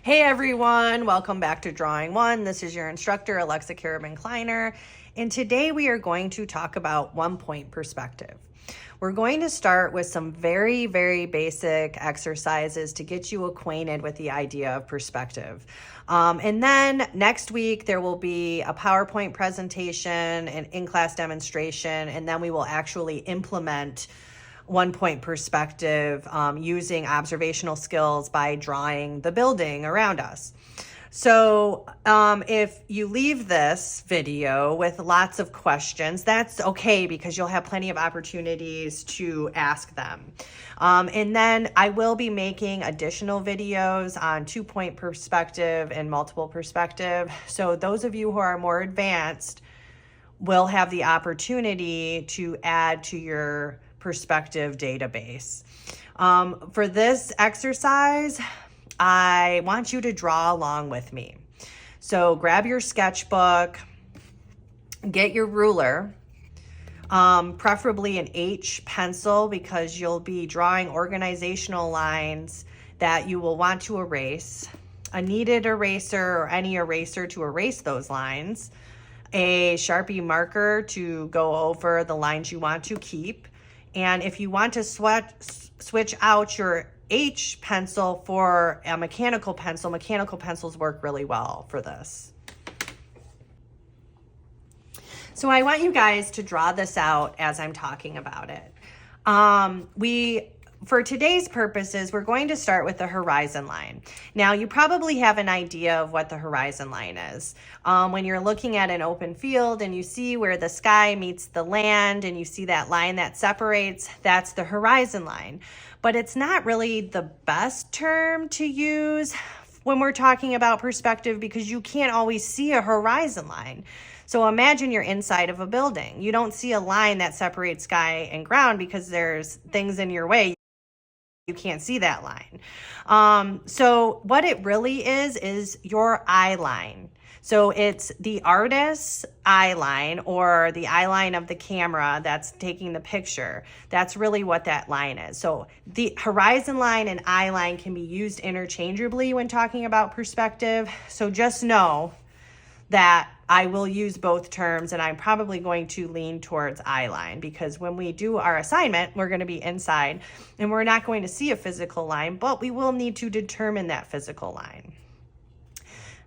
Hey everyone, welcome back to Drawing One. This is your instructor, Alexa Karabin Kleiner, and today we are going to talk about 1-point perspective. We're going to start with some very basic exercises to get you acquainted with the idea of perspective. And then next week there will be a PowerPoint presentation, an in-class demonstration, and then we will actually implement 1-point perspective using observational skills by drawing the building around us. So if you leave this video with lots of questions, that's okay because you'll have plenty of opportunities to ask them. And then I will be making additional videos on 2-point perspective and multiple perspective. So those of you who are more advanced will have the opportunity to add to your perspective database. For this exercise, I want you to draw along with me. So grab your sketchbook, get your ruler, preferably an H pencil because you'll be drawing organizational lines that you will want to erase, a kneaded eraser or any eraser to erase those lines, a Sharpie marker to go over the lines you want to keep. And if you want to switch out your H pencil for a mechanical pencils work really well for this. So I want you guys to draw this out as I'm talking about it. For today's purposes, we're going to start with the horizon line. Now, you probably have an idea of what the horizon line is. When you're looking at an open field and you see where the sky meets the land and you see that line that separates, that's the horizon line. But it's not really the best term to use when we're talking about perspective because you can't always see a horizon line. So imagine you're inside of a building. You don't see a line that separates sky and ground because there's things in your way. You can't see that line. So what it really is your eye line. So it's the artist's eye line or the eye line of the camera that's taking the picture. That's really what that line is. So the horizon line and eye line can be used interchangeably when talking about perspective. So just know that I will use both terms and I'm probably going to lean towards eye line because when we do our assignment, we're going to be inside and we're not going to see a physical line, but we will need to determine that physical line.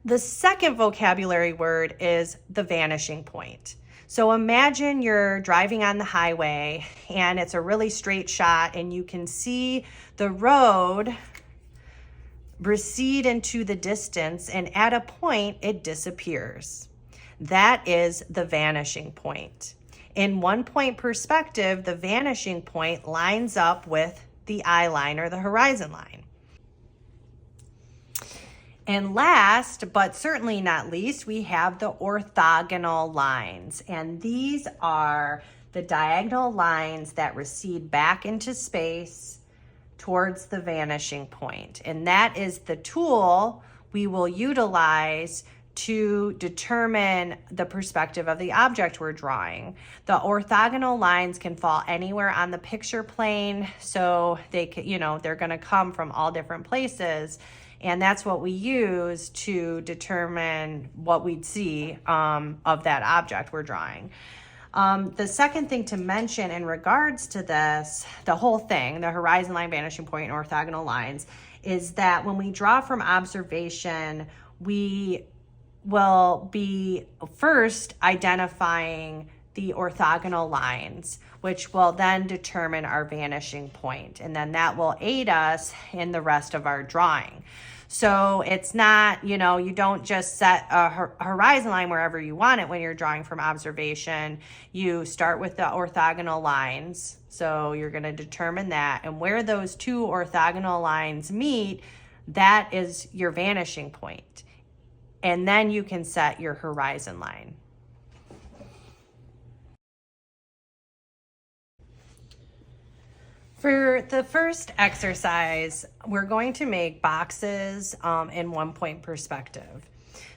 The second vocabulary word is the vanishing point. So imagine you're driving on the highway and it's a really straight shot and you can see the road recede into the distance and at a point it disappears. That is the vanishing point. In 1-point perspective, the vanishing point lines up with the eye line or the horizon line. And last, but certainly not least, we have the orthogonal lines. And these are the diagonal lines that recede back into space towards the vanishing point. And that is the tool we will utilize to determine the perspective of the object we're drawing. The orthogonal lines can fall anywhere on the picture plane, so they can, they're going to come from all different places, and that's what we use to determine what we'd see of that object we're drawing. The second thing to mention in regards to this, the whole thing, the horizon line, vanishing point, and orthogonal lines, is that when we draw from observation, we will be first identifying the orthogonal lines, which will then determine our vanishing point, and then that will aid us in the rest of our drawing. So it's not, you don't just set a horizon line wherever you want it when you're drawing from observation. You start with the orthogonal lines. So you're going to determine that. And where those two orthogonal lines meet, that is your vanishing point. And then you can set your horizon line. For the first exercise, we're going to make boxes in 1-point perspective.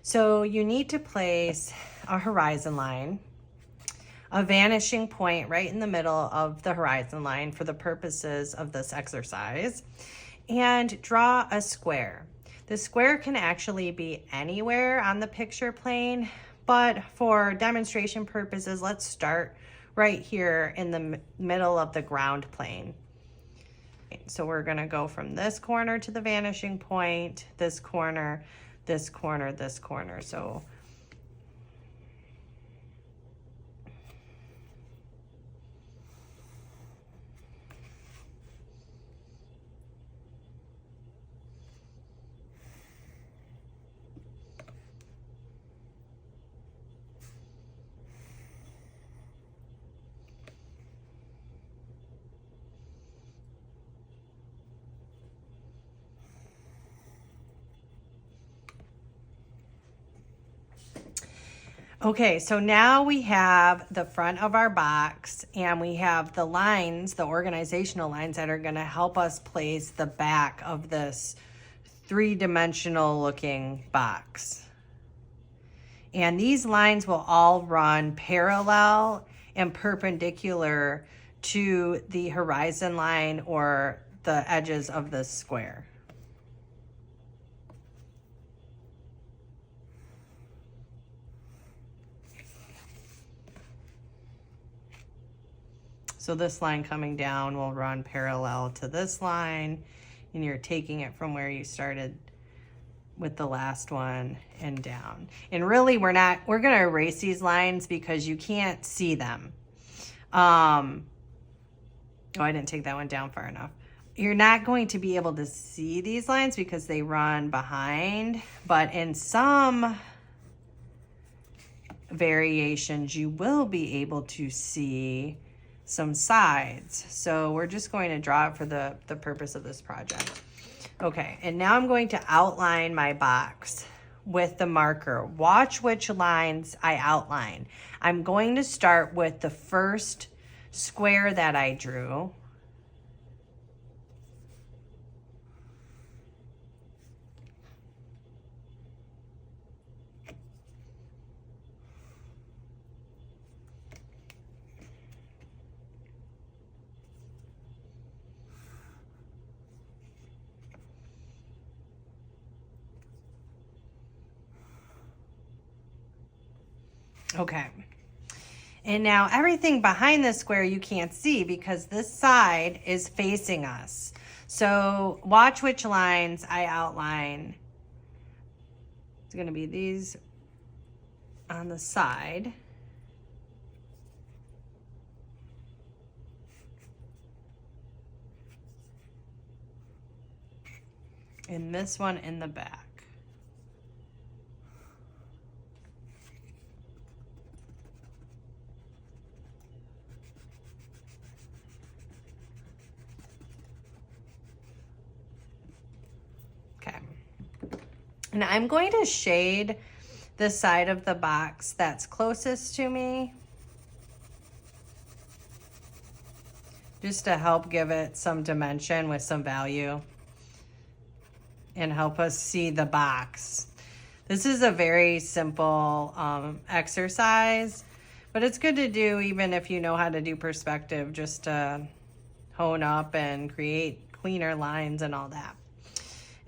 So you need to place a horizon line, a vanishing point right in the middle of the horizon line for the purposes of this exercise, and draw a square. The square can actually be anywhere on the picture plane, but for demonstration purposes, let's start right here in the middle of the ground plane. So we're going to go from this corner to the vanishing point, this corner, this corner, this corner. So okay, so now we have the front of our box and we have the lines, the organizational lines that are going to help us place the back of this three-dimensional looking box. And these lines will all run parallel and perpendicular to the horizon line or the edges of the square. So this line coming down will run parallel to this line, and you're taking it from where you started with the last one and down. And really we're gonna erase these lines because you can't see them. Oh, I didn't take that one down far enough. You're not going to be able to see these lines because they run behind, but in some variations you will be able to see some sides. So we're just going to draw it for the purpose of this project. Okay, and now I'm going to outline my box with the marker. Watch which lines I outline. I'm going to start with the first square that I drew. Okay. And now everything behind the square you can't see because this side is facing us. So watch which lines I outline. It's going to be these on the side. And this one in the back. Okay. And I'm going to shade the side of the box that's closest to me, just to help give it some dimension with some value and help us see the box. This is a very simple exercise, but it's good to do even if you know how to do perspective, just to hone up and create cleaner lines and all that.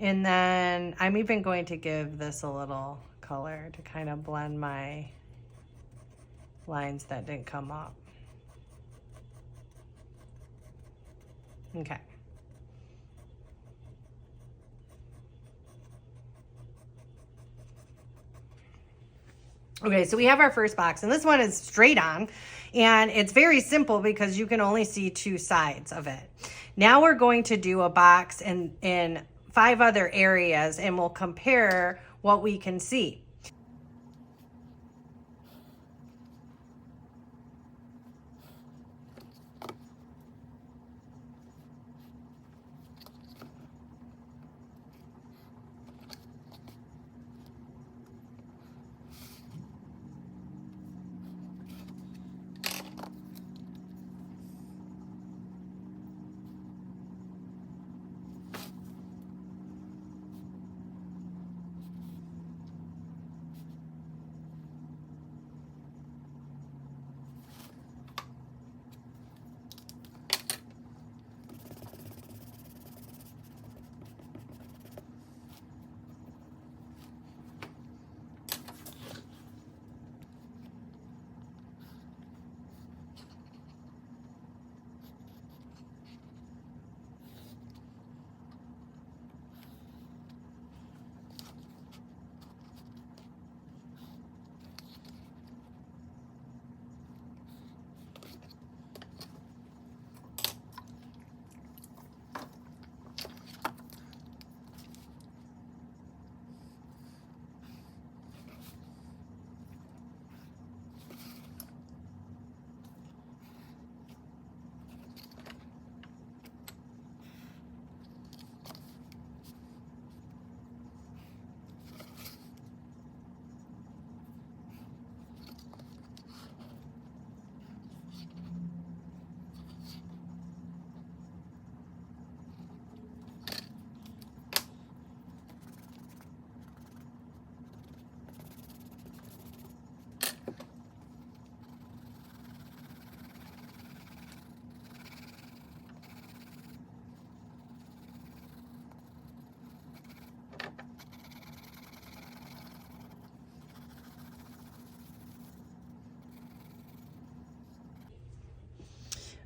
And then I'm even going to give this a little color to kind of blend my lines that didn't come up. Okay. Okay, so we have our first box, and this one is straight on, and it's very simple because you can only see two sides of it. Now we're going to do a box in 5 other areas, and we'll compare what we can see.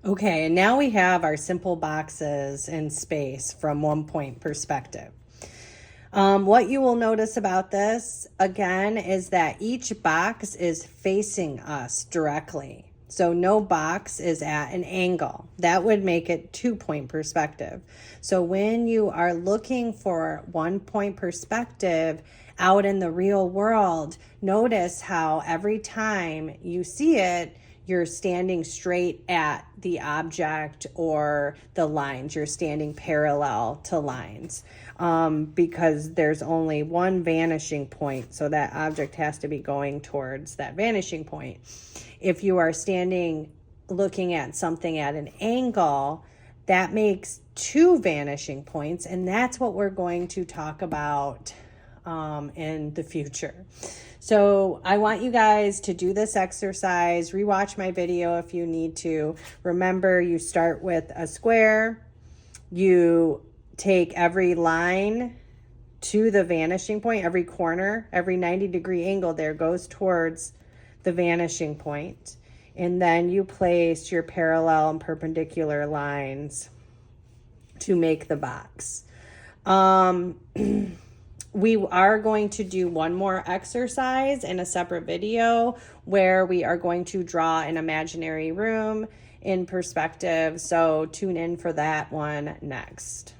Okay, and now we have our simple boxes in space from 1-point perspective. What you will notice about this, again, is that each box is facing us directly. So no box is at an angle. That would make it 2-point perspective. So when you are looking for 1-point perspective out in the real world, notice how every time you see it, you're standing straight at the object or the lines. You're standing parallel to lines because there's only one vanishing point. So that object has to be going towards that vanishing point. If you are standing looking at something at an angle, that makes 2 vanishing points. And that's what we're going to talk about in the future. So I want you guys to do this exercise, rewatch my video if you need to. Remember, you start with a square, you take every line to the vanishing point, every corner, every 90-degree angle there goes towards the vanishing point. And then you place your parallel and perpendicular lines to make the box. We are going to do one more exercise in a separate video where we are going to draw an imaginary room in perspective. So tune in for that one next.